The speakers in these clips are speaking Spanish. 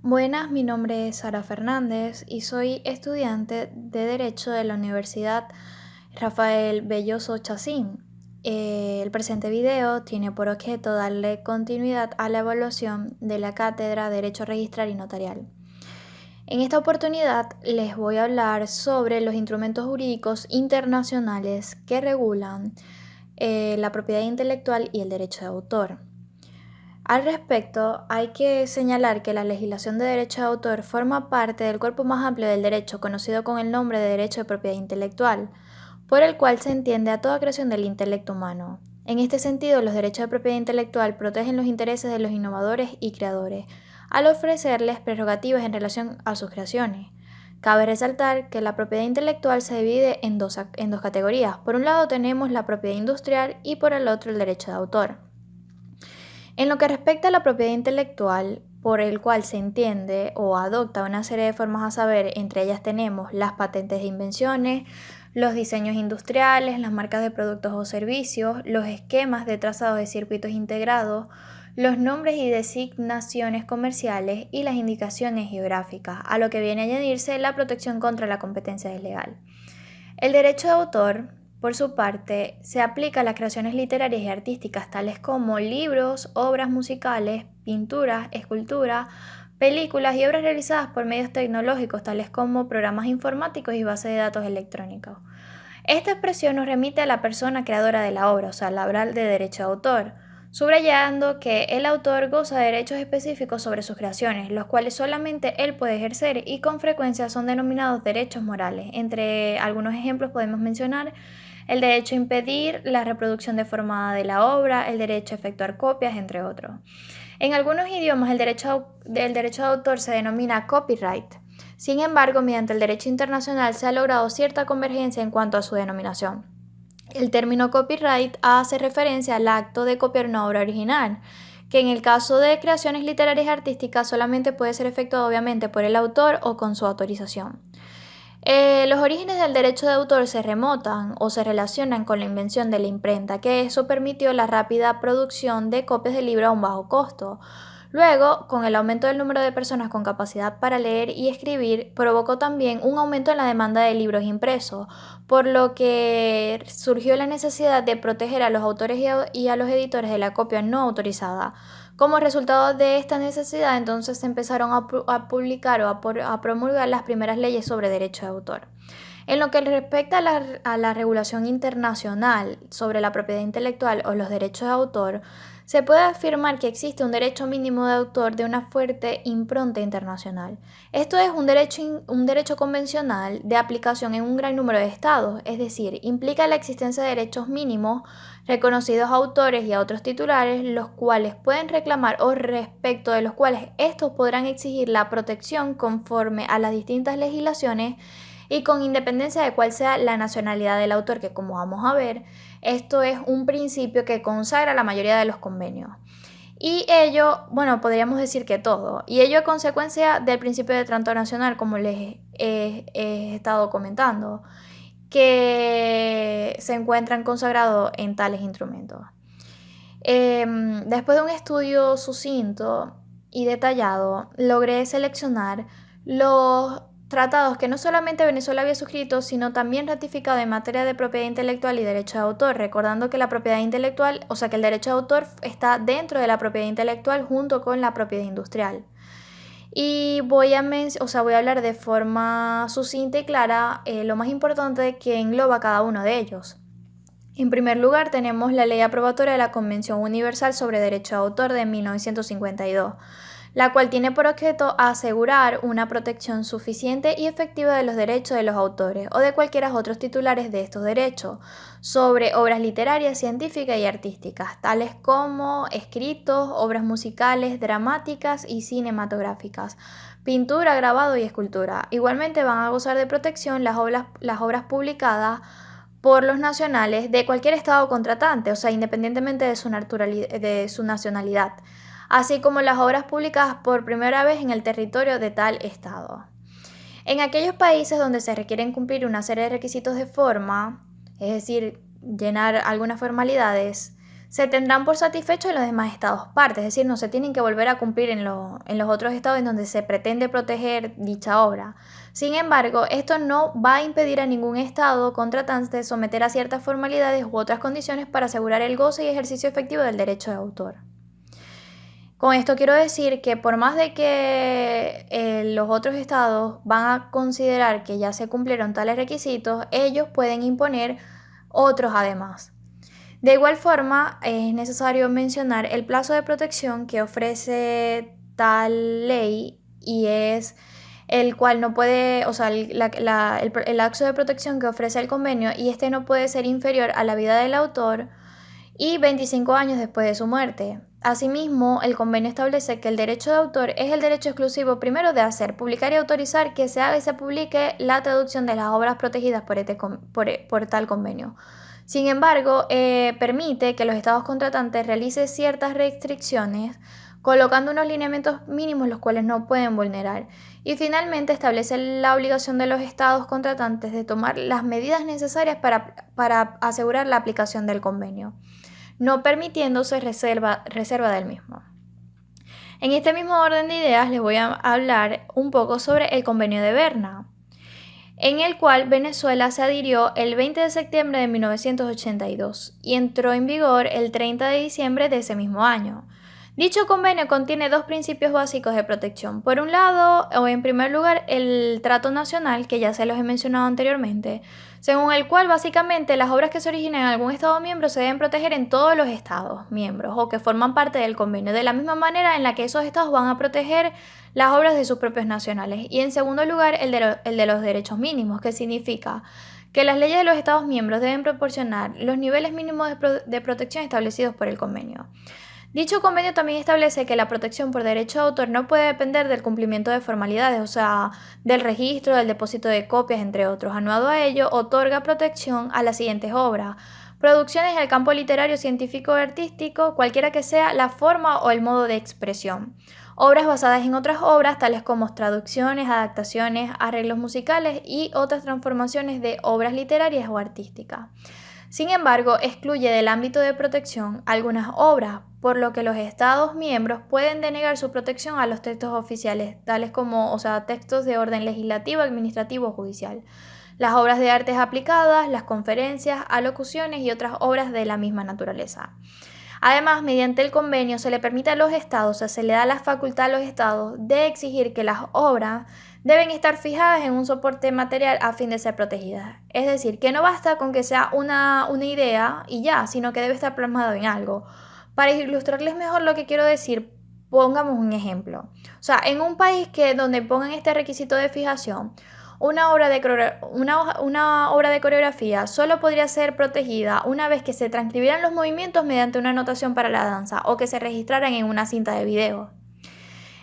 Buenas, mi nombre es Sara Fernández y soy estudiante de Derecho de la Universidad Rafael Belloso Chacín. El presente video tiene por objeto darle continuidad a la evaluación de la cátedra Derecho Registral y Notarial. En esta oportunidad les voy a hablar sobre los instrumentos jurídicos internacionales que regulan la propiedad intelectual y el derecho de autor. Al respecto, hay que señalar que la legislación de derecho de autor forma parte del cuerpo más amplio del derecho, conocido con el nombre de derecho de propiedad intelectual, por el cual se entiende a toda creación del intelecto humano. En este sentido, los derechos de propiedad intelectual protegen los intereses de los innovadores y creadores, al ofrecerles prerrogativas en relación a sus creaciones. Cabe resaltar que la propiedad intelectual se divide en dos categorías. Por un lado tenemos la propiedad industrial y por el otro el derecho de autor. En lo que respecta a la propiedad intelectual, por el cual se entiende o adopta una serie de formas a saber, entre ellas tenemos las patentes de invenciones, los diseños industriales, las marcas de productos o servicios, los esquemas de trazado de circuitos integrados, los nombres y designaciones comerciales y las indicaciones geográficas, a lo que viene a añadirse la protección contra la competencia desleal. El derecho de autor, por su parte, se aplica a las creaciones literarias y artísticas tales como libros, obras musicales, pinturas, esculturas, películas y obras realizadas por medios tecnológicos tales como programas informáticos y bases de datos electrónicos. Esta expresión nos remite a la persona creadora de la obra, o sea, la obra de derecho de autor, subrayando que el autor goza de derechos específicos sobre sus creaciones, los cuales solamente él puede ejercer y con frecuencia son denominados derechos morales. Entre algunos ejemplos podemos mencionar el derecho a impedir la reproducción deformada de la obra, el derecho a efectuar copias, entre otros. En algunos idiomas el derecho de autor se denomina copyright. Sin embargo, mediante el derecho internacional se ha logrado cierta convergencia en cuanto a su denominación. El término copyright hace referencia al acto de copiar una obra original, que en el caso de creaciones literarias y artísticas solamente puede ser efectuado obviamente por el autor o con su autorización. Los orígenes del derecho de autor se remontan o se relacionan con la invención de la imprenta, que eso permitió la rápida producción de copias de libros a un bajo costo. Luego, con el aumento del número de personas con capacidad para leer y escribir, provocó también un aumento en la demanda de libros impresos, por lo que surgió la necesidad de proteger a los autores y a los editores de la copia no autorizada. Como resultado de esta necesidad, entonces se empezaron a publicar o a promulgar las primeras leyes sobre derecho de autor. En lo que respecta a la regulación internacional sobre la propiedad intelectual o los derechos de autor, se puede afirmar que existe un derecho mínimo de autor de una fuerte impronta internacional. Esto es un derecho convencional de aplicación en un gran número de estados, es decir, implica la existencia de derechos mínimos reconocidos a autores y a otros titulares, los cuales pueden reclamar o respecto de los cuales estos podrán exigir la protección conforme a las distintas legislaciones y con independencia de cuál sea la nacionalidad del autor, que como vamos a ver, esto es un principio que consagra la mayoría de los convenios. Y ello, bueno, podríamos decir que todo. Y ello a consecuencia del principio de trato nacional, como les he estado comentando, que se encuentran consagrados en tales instrumentos. Después de un estudio sucinto y detallado, logré seleccionar los tratados que no solamente Venezuela había suscrito, sino también ratificado en materia de propiedad intelectual y derecho de autor, recordando que la propiedad intelectual, o sea que el derecho de autor está dentro de la propiedad intelectual junto con la propiedad industrial. Y voy a hablar de forma sucinta y clara lo más importante que engloba cada uno de ellos. En primer lugar, tenemos la Ley Aprobatoria de la Convención Universal sobre Derecho de Autor de 1952, la cual tiene por objeto asegurar una protección suficiente y efectiva de los derechos de los autores o de cualquiera otros titulares de estos derechos sobre obras literarias, científicas y artísticas, tales como escritos, obras musicales, dramáticas y cinematográficas, pintura, grabado y escultura. Igualmente van a gozar de protección las obras publicadas por los nacionales de cualquier estado contratante, o sea, independientemente de su nacionalidad, así como las obras publicadas por primera vez en el territorio de tal estado. En aquellos países donde se requieren cumplir una serie de requisitos de forma, es decir, llenar algunas formalidades, se tendrán por satisfechos en los demás estados partes, es decir, no se tienen que volver a cumplir en los otros estados en donde se pretende proteger dicha obra. Sin embargo, esto no va a impedir a ningún estado contratante someter a ciertas formalidades u otras condiciones para asegurar el goce y ejercicio efectivo del derecho de autor. Con esto quiero decir que por más de que los otros estados van a considerar que ya se cumplieron tales requisitos, ellos pueden imponer otros además. De igual forma, es necesario mencionar el plazo de protección que ofrece tal ley y es el cual no puede, o sea, el lapso de protección que ofrece el convenio y este no puede ser inferior a la vida del autor y 25 años después de su muerte. Asimismo, el convenio establece que el derecho de autor es el derecho exclusivo primero de hacer, publicar y autorizar que se haga y se publique la traducción de las obras protegidas por tal convenio. Sin embargo, permite que los estados contratantes realicen ciertas restricciones, colocando unos lineamientos mínimos los cuales no pueden vulnerar. Y finalmente establece la obligación de los estados contratantes de tomar las medidas necesarias para asegurar la aplicación del convenio, no permitiéndose reserva del mismo. En este mismo orden de ideas les voy a hablar un poco sobre el convenio de Berna, en el cual Venezuela se adhirió el 20 de septiembre de 1982 y entró en vigor el 30 de diciembre de ese mismo año. Dicho convenio contiene dos principios básicos de protección. Por un lado, o en primer lugar, el trato nacional, que ya se los he mencionado anteriormente, según el cual básicamente las obras que se originen en algún Estado miembro se deben proteger en todos los Estados miembros o que forman parte del convenio, de la misma manera en la que esos Estados van a proteger las obras de sus propios nacionales. Y en segundo lugar, el de los derechos mínimos, que significa que las leyes de los Estados miembros deben proporcionar los niveles mínimos de protección establecidos por el convenio. Dicho convenio también establece que la protección por derecho de autor no puede depender del cumplimiento de formalidades, o sea, del registro, del depósito de copias, entre otros. Aunado a ello, otorga protección a las siguientes obras: producciones en el campo literario, científico o artístico, cualquiera que sea la forma o el modo de expresión. Obras basadas en otras obras, tales como traducciones, adaptaciones, arreglos musicales y otras transformaciones de obras literarias o artísticas. Sin embargo, excluye del ámbito de protección algunas obras, por lo que los Estados miembros pueden denegar su protección a los textos oficiales, tales como, textos de orden legislativo, administrativo o judicial, las obras de artes aplicadas, las conferencias, alocuciones y otras obras de la misma naturaleza. Además, mediante el convenio se le permite a los Estados, se le da la facultad a los Estados de exigir que las obras deben estar fijadas en un soporte material a fin de ser protegidas. Es decir, que no basta con que sea una idea y ya, sino que debe estar plasmado en algo. Para ilustrarles mejor lo que quiero decir, pongamos un ejemplo. En un país donde pongan este requisito de fijación, una obra de coreografía solo podría ser protegida una vez que se transcribieran los movimientos mediante una notación para la danza o que se registraran en una cinta de video.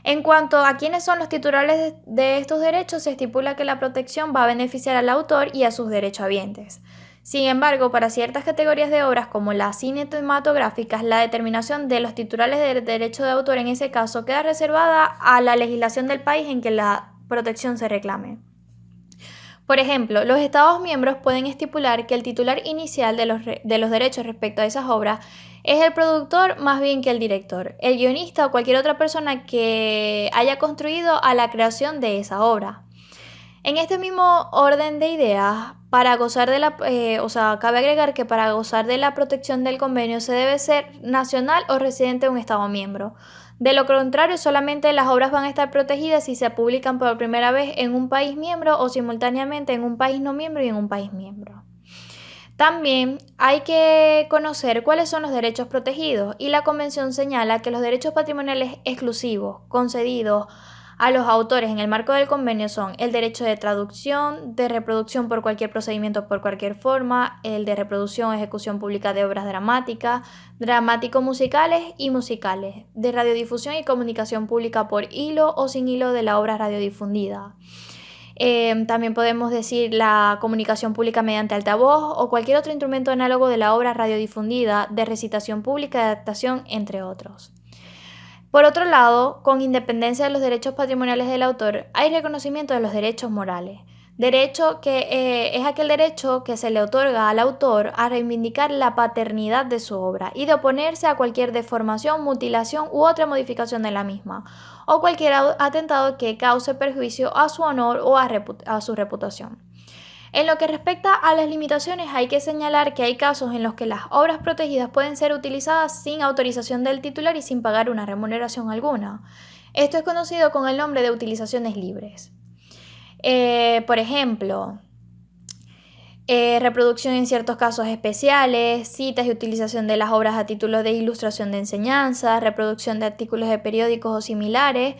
En cuanto a quiénes son los titulares de estos derechos, se estipula que la protección va a beneficiar al autor y a sus derechohabientes. Sin embargo, para ciertas categorías de obras como las cinematográficas, la determinación de los titulares de derecho de autor en ese caso queda reservada a la legislación del país en que la protección se reclame. Por ejemplo, los Estados miembros pueden estipular que el titular inicial de los derechos respecto a esas obras es el productor más bien que el director, el guionista o cualquier otra persona que haya construido a la creación de esa obra. En este mismo orden de ideas, cabe agregar que para gozar de la protección del convenio se debe ser nacional o residente de un Estado miembro. De lo contrario, solamente las obras van a estar protegidas si se publican por primera vez en un país miembro o simultáneamente en un país no miembro y en un país miembro. También hay que conocer cuáles son los derechos protegidos y la Convención señala que los derechos patrimoniales exclusivos concedidos a los autores en el marco del convenio son el derecho de traducción, de reproducción por cualquier procedimiento por cualquier forma, el de reproducción o ejecución pública de obras dramáticas, dramático-musicales y musicales, de radiodifusión y comunicación pública por hilo o sin hilo de la obra radiodifundida. También podemos decir la comunicación pública mediante altavoz o cualquier otro instrumento análogo de la obra radiodifundida, de recitación pública, de adaptación, entre otros. Por otro lado, con independencia de los derechos patrimoniales del autor, hay reconocimiento de los derechos morales. Derecho que es aquel derecho que se le otorga al autor a reivindicar la paternidad de su obra y de oponerse a cualquier deformación, mutilación u otra modificación de la misma, o cualquier atentado que cause perjuicio a su honor o a su reputación. En lo que respecta a las limitaciones, hay que señalar que hay casos en los que las obras protegidas pueden ser utilizadas sin autorización del titular y sin pagar una remuneración alguna. Esto es conocido con el nombre de utilizaciones libres. Por ejemplo, reproducción en ciertos casos especiales, citas y utilización de las obras a título de ilustración de enseñanza, reproducción de artículos de periódicos o similares,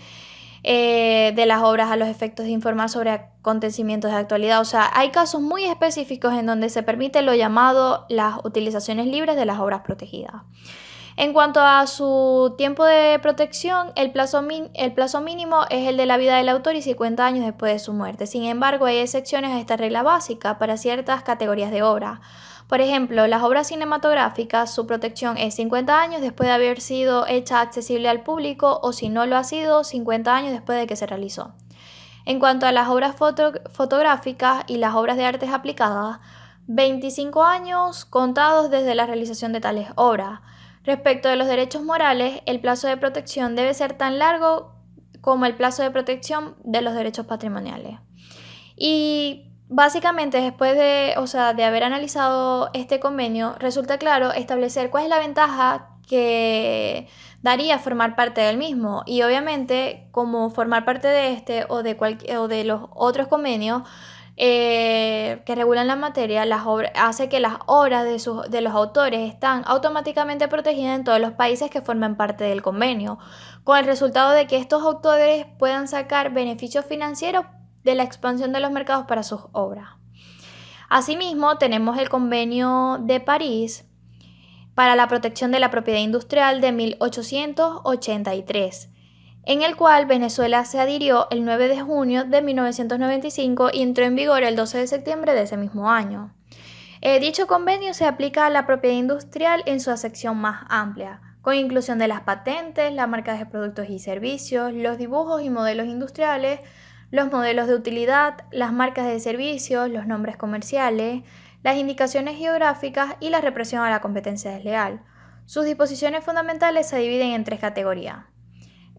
de las obras a los efectos de informar sobre acontecimientos de actualidad. O sea, hay casos muy específicos en donde se permite lo llamado las utilizaciones libres de las obras protegidas. En cuanto a su tiempo de protección, el plazo mínimo es el de la vida del autor y 50 años después de su muerte. Sin embargo, hay excepciones a esta regla básica para ciertas categorías de obra. Por ejemplo, las obras cinematográficas, su protección es 50 años después de haber sido hecha accesible al público o si no lo ha sido, 50 años después de que se realizó. En cuanto a las obras fotográficas y las obras de artes aplicadas, 25 años contados desde la realización de tales obras. Respecto de los derechos morales, el plazo de protección debe ser tan largo como el plazo de protección de los derechos patrimoniales. Y básicamente después de haber analizado este convenio, resulta claro establecer cuál es la ventaja que daría formar parte del mismo. Y obviamente, como formar parte de este o de los otros convenios, que regulan la materia, hace que las obras de los autores están automáticamente protegidas en todos los países que forman parte del convenio, con el resultado de que estos autores puedan sacar beneficios financieros de la expansión de los mercados para sus obras. Asimismo, tenemos el Convenio de París para la protección de la propiedad industrial de 1883, en el cual Venezuela se adhirió el 9 de junio de 1995 y entró en vigor el 12 de septiembre de ese mismo año. Dicho convenio se aplica a la propiedad industrial en su acepción más amplia, con inclusión de las patentes, las marcas de productos y servicios, los dibujos y modelos industriales, los modelos de utilidad, las marcas de servicios, los nombres comerciales, las indicaciones geográficas y la represión a la competencia desleal. Sus disposiciones fundamentales se dividen en 3 categorías: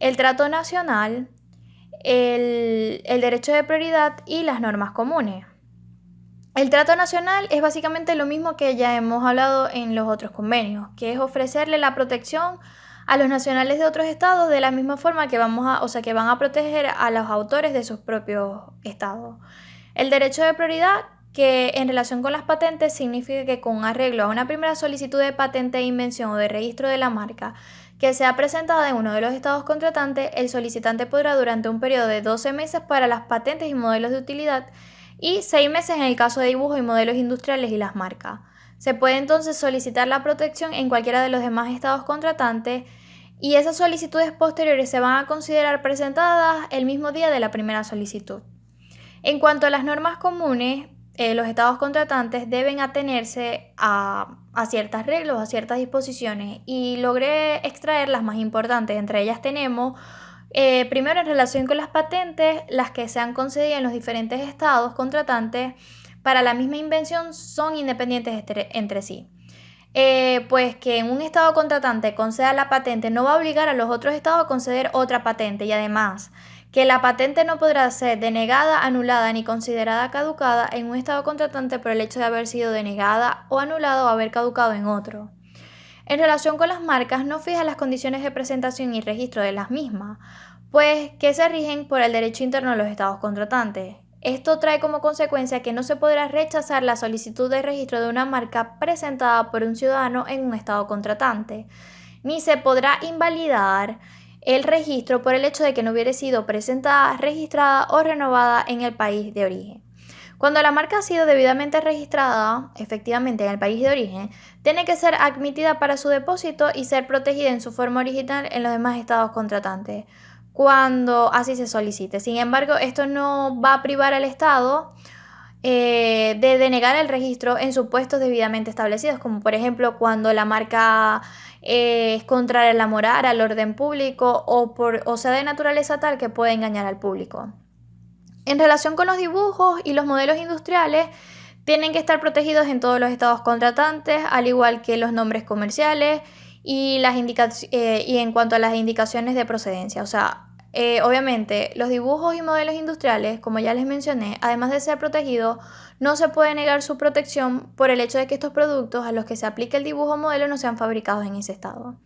el trato nacional, el derecho de prioridad y las normas comunes. El trato nacional es básicamente lo mismo que ya hemos hablado en los otros convenios, que es ofrecerle la protección a los nacionales de otros estados de la misma forma que que van a proteger a los autores de sus propios estados. El derecho de prioridad, que en relación con las patentes significa que con arreglo a una primera solicitud de patente de invención o de registro de la marca que sea presentada en uno de los estados contratantes, el solicitante podrá durante un periodo de 12 meses para las patentes y modelos de utilidad y 6 meses en el caso de dibujos y modelos industriales y las marcas. Se puede entonces solicitar la protección en cualquiera de los demás estados contratantes y esas solicitudes posteriores se van a considerar presentadas el mismo día de la primera solicitud. En cuanto a las normas comunes, los estados contratantes deben atenerse a ciertas reglas, a ciertas disposiciones y logré extraer las más importantes. Entre ellas tenemos, primero en relación con las patentes, las que se han concedido en los diferentes estados contratantes para la misma invención son independientes entre sí. Pues que en un estado contratante conceda la patente no va a obligar a los otros estados a conceder otra patente y además que la patente no podrá ser denegada, anulada ni considerada caducada en un estado contratante por el hecho de haber sido denegada o anulada o haber caducado en otro. En relación con las marcas, no fija las condiciones de presentación y registro de las mismas, pues que se rigen por el derecho interno de los estados contratantes. Esto trae como consecuencia que no se podrá rechazar la solicitud de registro de una marca presentada por un ciudadano en un estado contratante, ni se podrá invalidar el registro por el hecho de que no hubiera sido presentada, registrada o renovada en el país de origen. Cuando la marca ha sido debidamente registrada, efectivamente en el país de origen, tiene que ser admitida para su depósito y ser protegida en su forma original en los demás estados contratantes, cuando así se solicite. Sin embargo, esto no va a privar al Estado de denegar el registro en supuestos debidamente establecidos, como por ejemplo cuando la marca es contraria a la moral, al orden público o sea de naturaleza tal que puede engañar al público. En relación con los dibujos y los modelos industriales, tienen que estar protegidos en todos los estados contratantes, al igual que los nombres comerciales y en cuanto a las indicaciones de procedencia. O sea, obviamente, los dibujos y modelos industriales, como ya les mencioné, además de ser protegidos, no se puede negar su protección por el hecho de que estos productos a los que se aplique el dibujo o modelo no sean fabricados en ese estado.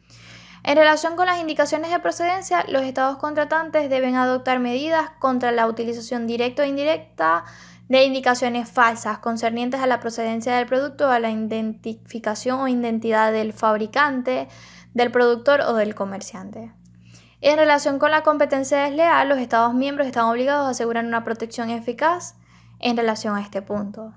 En relación con las indicaciones de procedencia, los estados contratantes deben adoptar medidas contra la utilización directa o indirecta de indicaciones falsas concernientes a la procedencia del producto, a la identificación o identidad del fabricante, del productor o del comerciante. En relación con la competencia desleal, los Estados miembros están obligados a asegurar una protección eficaz en relación a este punto.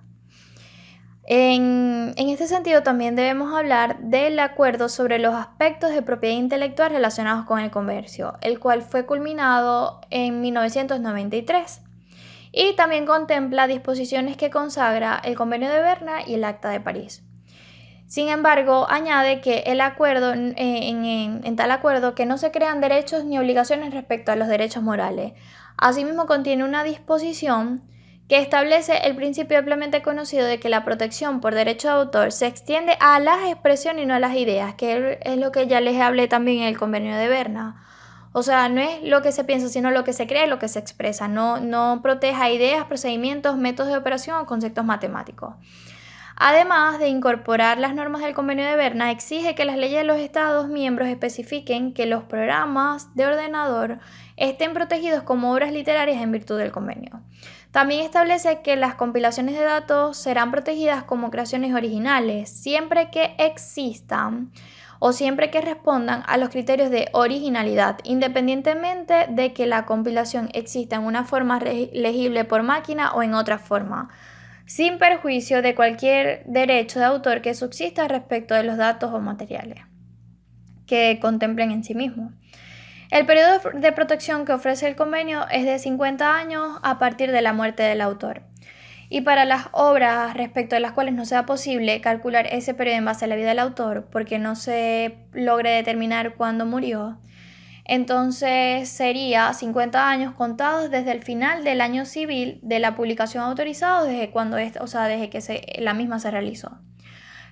En este sentido, también debemos hablar del acuerdo sobre los aspectos de propiedad intelectual relacionados con el comercio, el cual fue culminado en 1993 y también contempla disposiciones que consagra el Convenio de Berna y el Acta de París. Sin embargo, añade que el acuerdo, en tal acuerdo que no se crean derechos ni obligaciones respecto a los derechos morales. Asimismo, contiene una disposición que establece el principio ampliamente conocido de que la protección por derecho de autor se extiende a las expresiones y no a las ideas, que es lo que ya les hablé también en el Convenio de Berna. O sea, no es lo que se piensa, sino lo que se cree y lo que se expresa. No proteja ideas, procedimientos, métodos de operación o conceptos matemáticos. Además de incorporar las normas del Convenio de Berna, exige que las leyes de los Estados miembros especifiquen que los programas de ordenador estén protegidos como obras literarias en virtud del convenio. También establece que las compilaciones de datos serán protegidas como creaciones originales, siempre que existan o siempre que respondan a los criterios de originalidad, independientemente de que la compilación exista en una forma legible por máquina o en otra forma, sin perjuicio de cualquier derecho de autor que subsista respecto de los datos o materiales que contemplen en sí mismos. El periodo de protección que ofrece el convenio es de 50 años a partir de la muerte del autor. Y para las obras respecto de las cuales no sea posible calcular ese periodo en base a la vida del autor, porque no se logre determinar cuándo murió, entonces sería 50 años contados desde el final del año civil de la publicación autorizada, desde que la misma se realizó.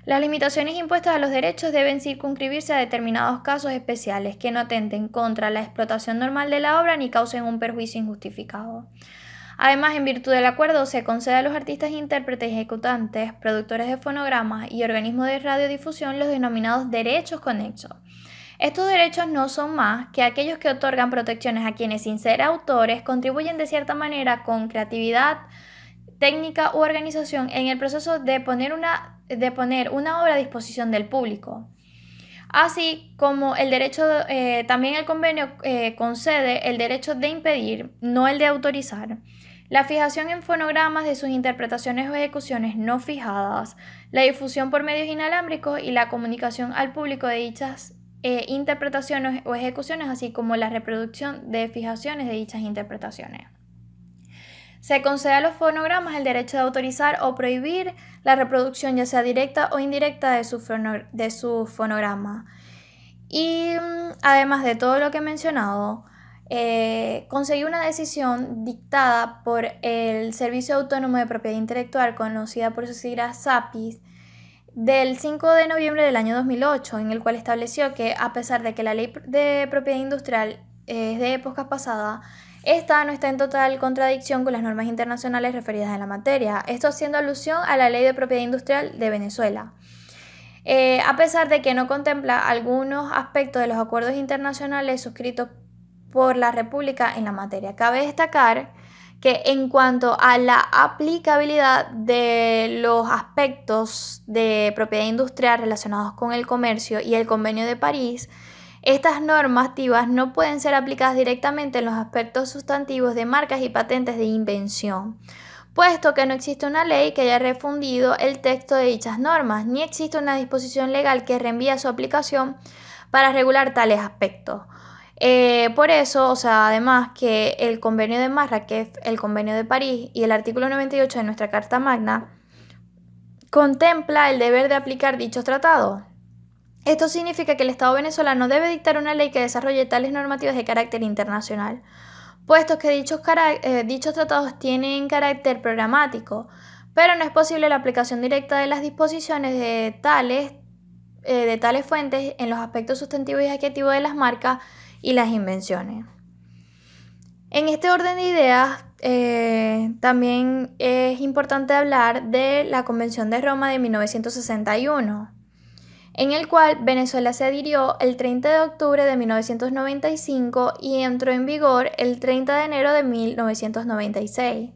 Las limitaciones impuestas a los derechos deben circunscribirse a determinados casos especiales que no atenten contra la explotación normal de la obra ni causen un perjuicio injustificado. Además, en virtud del acuerdo, se concede a los artistas, intérpretes, ejecutantes, productores de fonogramas y organismos de radiodifusión los denominados derechos conexos. Estos derechos no son más que aquellos que otorgan protecciones a quienes, sin ser autores, contribuyen de cierta manera con creatividad, técnica u organización en el proceso de poner una obra a disposición del público. Así como el derecho, también el convenio concede el derecho de impedir, no el de autorizar, la fijación en fonogramas de sus interpretaciones o ejecuciones no fijadas, la difusión por medios inalámbricos y la comunicación al público de dichas interpretaciones o ejecuciones, así como la reproducción de fijaciones de dichas interpretaciones. Se concede a los fonogramas el derecho de autorizar o prohibir la reproducción, ya sea directa o indirecta, de su fonograma. Y además de todo lo que he mencionado, conseguí una decisión dictada por el Servicio Autónomo de Propiedad Intelectual, conocida por sus siglas SAPIS, del 5 de noviembre del año 2008, en el cual estableció que, a pesar de que la ley de propiedad industrial es de épocas pasadas, esta no está en total contradicción con las normas internacionales referidas en la materia, esto haciendo alusión a la Ley de Propiedad Industrial de Venezuela. A pesar de que no contempla algunos aspectos de los acuerdos internacionales suscritos por la República en la materia. Cabe destacar que en cuanto a la aplicabilidad de los aspectos de propiedad industrial relacionados con el comercio y el Convenio de París, estas normativas no pueden ser aplicadas directamente en los aspectos sustantivos de marcas y patentes de invención, puesto que no existe una ley que haya refundido el texto de dichas normas, ni existe una disposición legal que reenvíe su aplicación para regular tales aspectos. Por eso, además que el Convenio de Marrakech, el Convenio de París y el artículo 98 de nuestra Carta Magna contempla el deber de aplicar dichos tratados. Esto significa que el Estado venezolano debe dictar una ley que desarrolle tales normativas de carácter internacional. puesto que dichos tratados tienen carácter programático, pero no es posible la aplicación directa de las disposiciones de tales fuentes en los aspectos sustantivos y adjetivos de las marcas y las invenciones. En este orden de ideas, también es importante hablar de la Convención de Roma de 1961, en el cual Venezuela se adhirió el 30 de octubre de 1995 y entró en vigor el 30 de enero de 1996.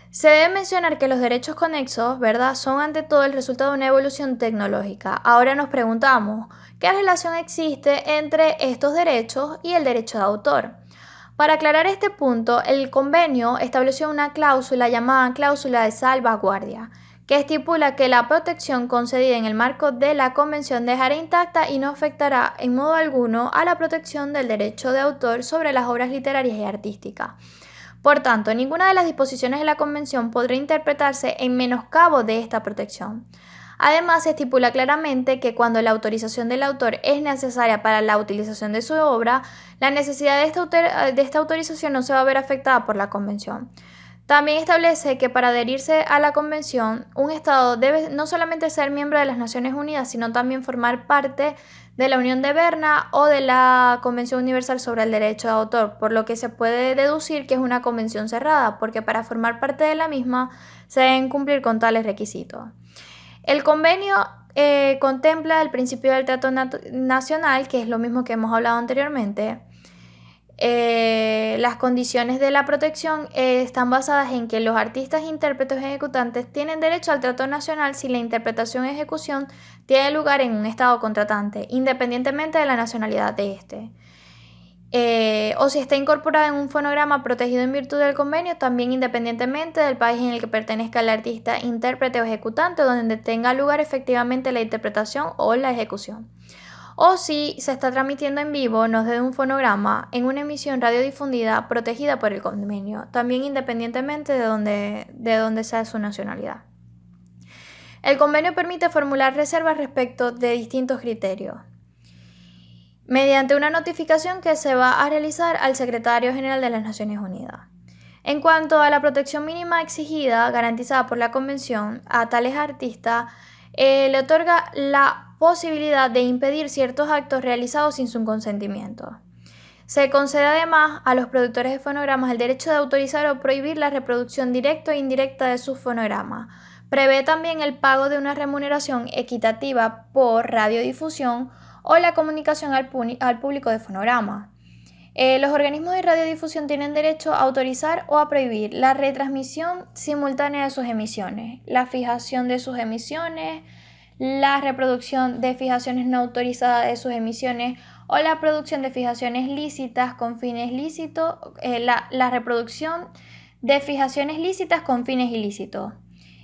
Se debe mencionar que los derechos conexos, ¿verdad?, son ante todo el resultado de una evolución tecnológica. Ahora nos preguntamos, ¿qué relación existe entre estos derechos y el derecho de autor? Para aclarar este punto, el convenio estableció una cláusula llamada cláusula de salvaguardia, que estipula que la protección concedida en el marco de la convención dejará intacta y no afectará en modo alguno a la protección del derecho de autor sobre las obras literarias y artísticas. Por tanto, ninguna de las disposiciones de la convención podrá interpretarse en menoscabo de esta protección. Además, se estipula claramente que cuando la autorización del autor es necesaria para la utilización de su obra, la necesidad de esta autorización no se va a ver afectada por la convención. También establece que para adherirse a la convención, un Estado debe no solamente ser miembro de las Naciones Unidas, sino también formar parte de la Unión de Berna o de la Convención Universal sobre el Derecho de Autor, por lo que se puede deducir que es una convención cerrada, porque para formar parte de la misma se deben cumplir con tales requisitos. El convenio contempla el principio del trato nacional, que es lo mismo que hemos hablado anteriormente. Las condiciones de la protección están basadas en que los artistas, intérpretes y ejecutantes tienen derecho al trato nacional si la interpretación y ejecución tiene lugar en un estado contratante, independientemente de la nacionalidad de este. O si está incorporada en un fonograma protegido en virtud del convenio, también independientemente del país en el que pertenezca el artista, intérprete o ejecutante, donde tenga lugar efectivamente la interpretación o la ejecución. O si se está transmitiendo en vivo, no desde un fonograma, en una emisión radiodifundida protegida por el convenio, también independientemente de donde sea su nacionalidad. El convenio permite formular reservas respecto de distintos criterios, mediante una notificación que se va a realizar al Secretario General de las Naciones Unidas. En cuanto a la protección mínima exigida, garantizada por la Convención a tales artistas, le otorga la posibilidad de impedir ciertos actos realizados sin su consentimiento. Se concede además a los productores de fonogramas el derecho de autorizar o prohibir la reproducción directa e indirecta de sus fonogramas. Prevé también el pago de una remuneración equitativa por radiodifusión o la comunicación al público de fonogramas. Los organismos de radiodifusión tienen derecho a autorizar o a prohibir la retransmisión simultánea de sus emisiones, la fijación de sus emisiones, la reproducción de fijaciones no autorizadas de sus emisiones o la producción de fijaciones lícitas con fines lícitos, la reproducción de fijaciones lícitas con fines ilícitos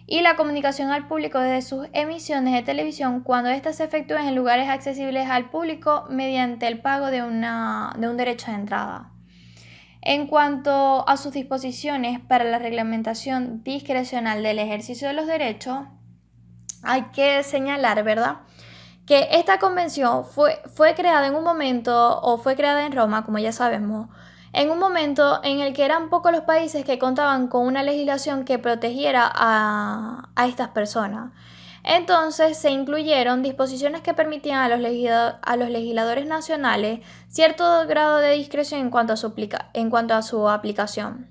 y la comunicación al público de sus emisiones de televisión cuando éstas se efectúen en lugares accesibles al público mediante el pago de un derecho de entrada. En cuanto a sus disposiciones para la reglamentación discrecional del ejercicio de los derechos, hay que señalar, ¿verdad?, que esta convención fue creada en un momento, o fue creada en Roma, como ya sabemos, en un momento en el que eran pocos los países que contaban con una legislación que protegiera a estas personas. Entonces se incluyeron disposiciones que permitían a los legisladores nacionales cierto grado de discreción en cuanto a su aplicación.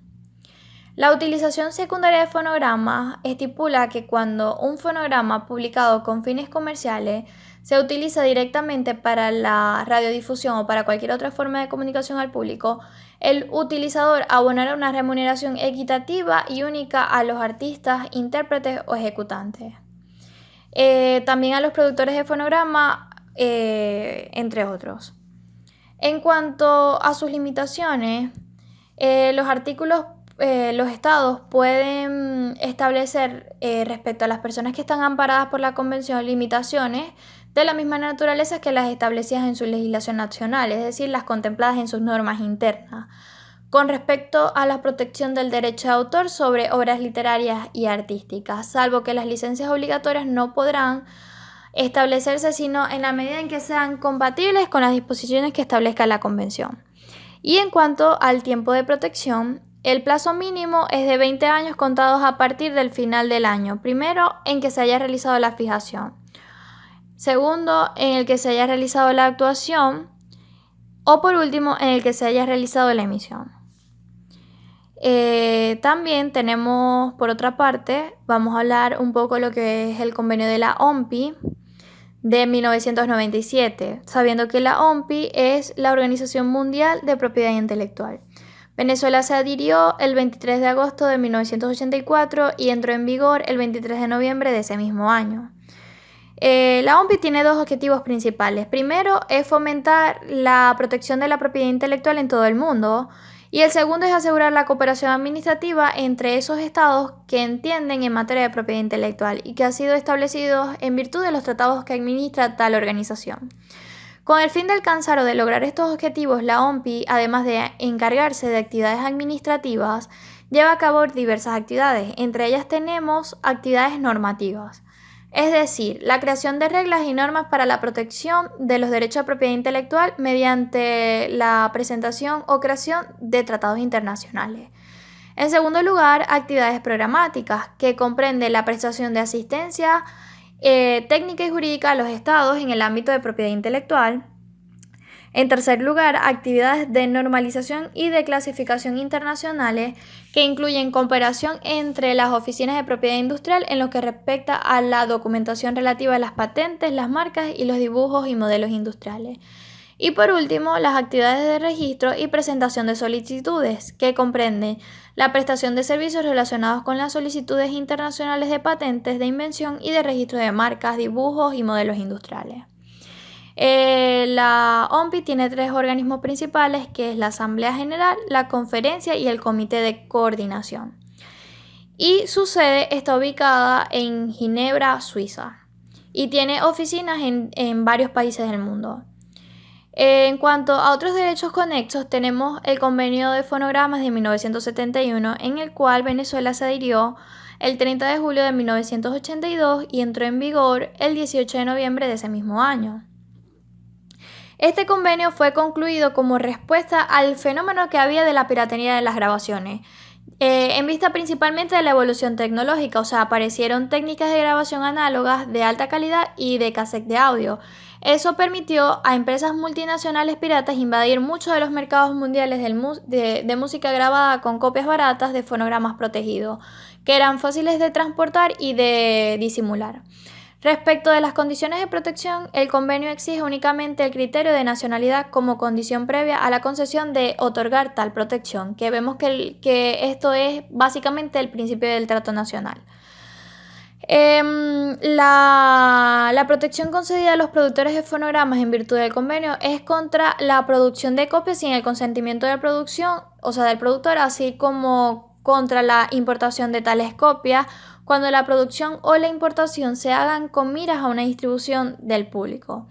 La utilización secundaria de fonogramas estipula que cuando un fonograma publicado con fines comerciales se utiliza directamente para la radiodifusión o para cualquier otra forma de comunicación al público, el utilizador abonará una remuneración equitativa y única a los artistas, intérpretes o ejecutantes. También a los productores de fonograma, entre otros. En cuanto a sus limitaciones, los estados pueden establecer respecto a las personas que están amparadas por la Convención limitaciones de la misma naturaleza que las establecidas en su legislación nacional, es decir, las contempladas en sus normas internas, con respecto a la protección del derecho de autor sobre obras literarias y artísticas, salvo que las licencias obligatorias no podrán establecerse sino en la medida en que sean compatibles con las disposiciones que establezca la Convención. Y en cuanto al tiempo de protección, el plazo mínimo es de 20 años contados a partir del final del año, primero en que se haya realizado la fijación, segundo en el que se haya realizado la actuación o por último en el que se haya realizado la emisión. También tenemos, por otra parte, vamos a hablar un poco de lo que es el convenio de la OMPI de 1997, sabiendo que la OMPI es la Organización Mundial de Propiedad Intelectual. Venezuela se adhirió el 23 de agosto de 1984 y entró en vigor el 23 de noviembre de ese mismo año. La OMPI tiene dos objetivos principales. Primero es fomentar la protección de la propiedad intelectual en todo el mundo. Y el segundo es asegurar la cooperación administrativa entre esos estados que entienden en materia de propiedad intelectual y que han sido establecidos en virtud de los tratados que administra tal organización. Con el fin de alcanzar o de lograr estos objetivos, la OMPI, además de encargarse de actividades administrativas, lleva a cabo diversas actividades. Entre ellas tenemos actividades normativas. Es decir, la creación de reglas y normas para la protección de los derechos de propiedad intelectual mediante la presentación o creación de tratados internacionales. En segundo lugar, actividades programáticas, que comprenden la prestación de asistencia técnica y jurídica a los estados en el ámbito de propiedad intelectual. En tercer lugar, actividades de normalización y de clasificación internacionales que incluyen cooperación entre las oficinas de propiedad industrial en lo que respecta a la documentación relativa a las patentes, las marcas y los dibujos y modelos industriales. Y por último, las actividades de registro y presentación de solicitudes, que comprenden la prestación de servicios relacionados con las solicitudes internacionales de patentes, de invención y de registro de marcas, dibujos y modelos industriales. La OMPI tiene tres organismos principales, que es la Asamblea General, la Conferencia y el Comité de Coordinación. Y su sede está ubicada en Ginebra, Suiza, y tiene oficinas en varios países del mundo. En cuanto a otros derechos conexos, tenemos el Convenio de Fonogramas de 1971, en el cual Venezuela se adhirió el 30 de julio de 1982 y entró en vigor el 18 de noviembre de ese mismo año. Este convenio fue concluido como respuesta al fenómeno que había de la piratería de las grabaciones, en vista principalmente de la evolución tecnológica, o sea, aparecieron técnicas de grabación análogas de alta calidad y de cassette de audio. Eso permitió a empresas multinacionales piratas invadir muchos de los mercados mundiales de música grabada con copias baratas de fonogramas protegidos, que eran fáciles de transportar y de disimular. Respecto de las condiciones de protección, el convenio exige únicamente el criterio de nacionalidad como condición previa a la concesión de otorgar tal protección, que vemos que esto es básicamente el principio del trato nacional. La protección concedida a los productores de fonogramas en virtud del convenio es contra la producción de copias sin el consentimiento de la producción, o sea, del productor, así como contra la importación de tales copias cuando la producción o la importación se hagan con miras a una distribución del público.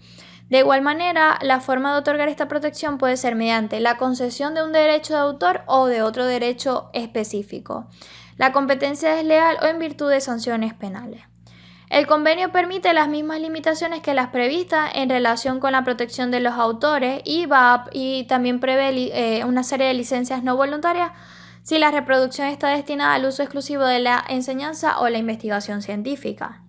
De igual manera, la forma de otorgar esta protección puede ser mediante la concesión de un derecho de autor o de otro derecho específico, la competencia desleal o en virtud de sanciones penales. El convenio permite las mismas limitaciones que las previstas en relación con la protección de los autores y también prevé una serie de licencias no voluntarias si la reproducción está destinada al uso exclusivo de la enseñanza o la investigación científica.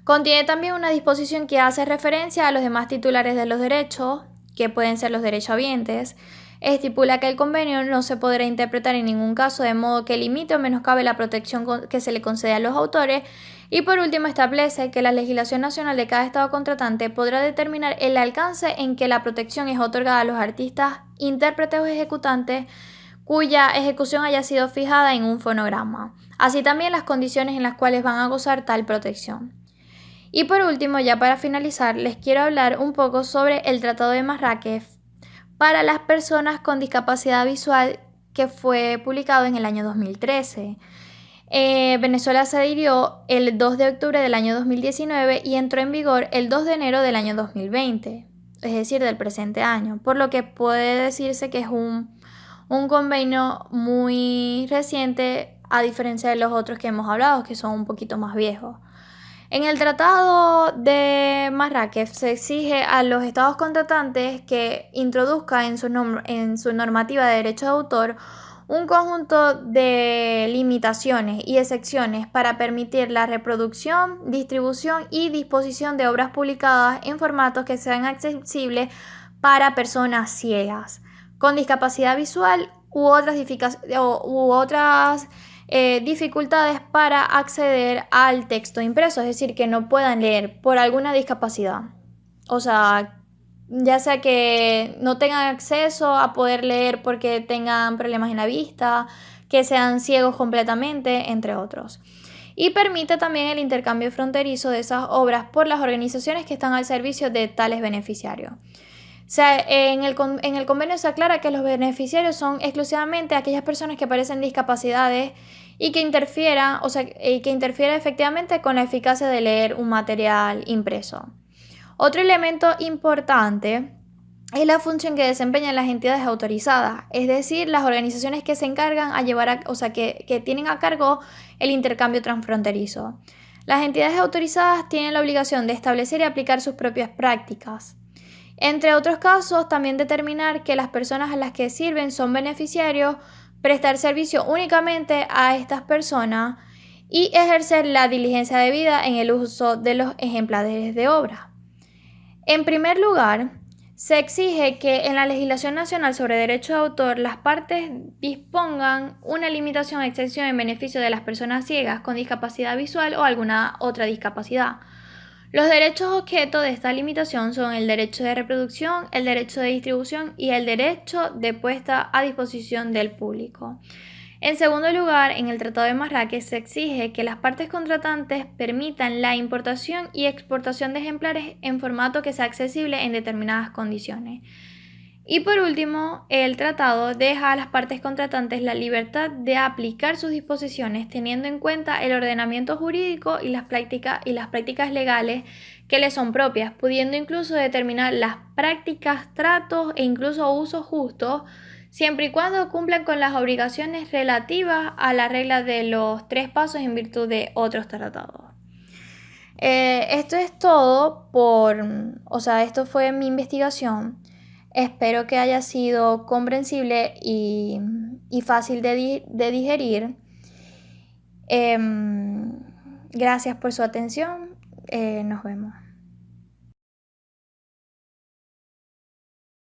Contiene también una disposición que hace referencia a los demás titulares de los derechos, que pueden ser los derechohabientes. Estipula que el convenio no se podrá interpretar en ningún caso de modo que limite o menoscabe la protección que se le concede a los autores. Y por último establece que la legislación nacional de cada estado contratante podrá determinar el alcance en que la protección es otorgada a los artistas, intérpretes o ejecutantes cuya ejecución haya sido fijada en un fonograma, así también las condiciones en las cuales van a gozar tal protección. Y por último, ya para finalizar, les quiero hablar un poco sobre el Tratado de Marrakech para las personas con discapacidad visual, que fue publicado en el año 2013. Venezuela se adhirió el 2 de octubre del año 2019 y entró en vigor el 2 de enero del año 2020, es decir, del presente año, por lo que puede decirse que es un convenio muy reciente, a diferencia de los otros que hemos hablado, que son un poquito más viejos. En el Tratado de Marrakech se exige a los estados contratantes que introduzca en su normativa de derecho de autor un conjunto de limitaciones y excepciones para permitir la reproducción, distribución y disposición de obras publicadas en formatos que sean accesibles para personas ciegas, con discapacidad visual u otras dificultades para acceder al texto impreso, es decir, que no puedan leer por alguna discapacidad. O sea, ya sea que no tengan acceso a poder leer porque tengan problemas en la vista, que sean ciegos completamente, entre otros. Y permite también el intercambio fronterizo de esas obras por las organizaciones que están al servicio de tales beneficiarios. O sea, en el convenio se aclara que los beneficiarios son exclusivamente aquellas personas que padecen discapacidades y que interfiera efectivamente con la eficacia de leer un material impreso. Otro elemento importante es la función que desempeñan las entidades autorizadas, es decir, las organizaciones que se encargan que tienen a cargo el intercambio transfronterizo. Las entidades autorizadas tienen la obligación de establecer y aplicar sus propias prácticas. Entre otros casos, también determinar que las personas a las que sirven son beneficiarios, prestar servicio únicamente a estas personas y ejercer la diligencia debida en el uso de los ejemplares de obra. En primer lugar, se exige que en la legislación nacional sobre derecho de autor las partes dispongan una limitación o excepción en beneficio de las personas ciegas con discapacidad visual o alguna otra discapacidad. Los derechos objeto de esta limitación son el derecho de reproducción, el derecho de distribución y el derecho de puesta a disposición del público. En segundo lugar, en el Tratado de Marrakech se exige que las partes contratantes permitan la importación y exportación de ejemplares en formato que sea accesible en determinadas condiciones. Y por último, el tratado deja a las partes contratantes la libertad de aplicar sus disposiciones teniendo en cuenta el ordenamiento jurídico y las prácticas legales que les son propias, pudiendo incluso determinar las prácticas, tratos e incluso usos justos, siempre y cuando cumplan con las obligaciones relativas a la regla de los 3 pasos en virtud de otros tratados. Esto es todo esto fue mi investigación. Espero que haya sido comprensible y fácil de digerir. Gracias por su atención. Nos vemos.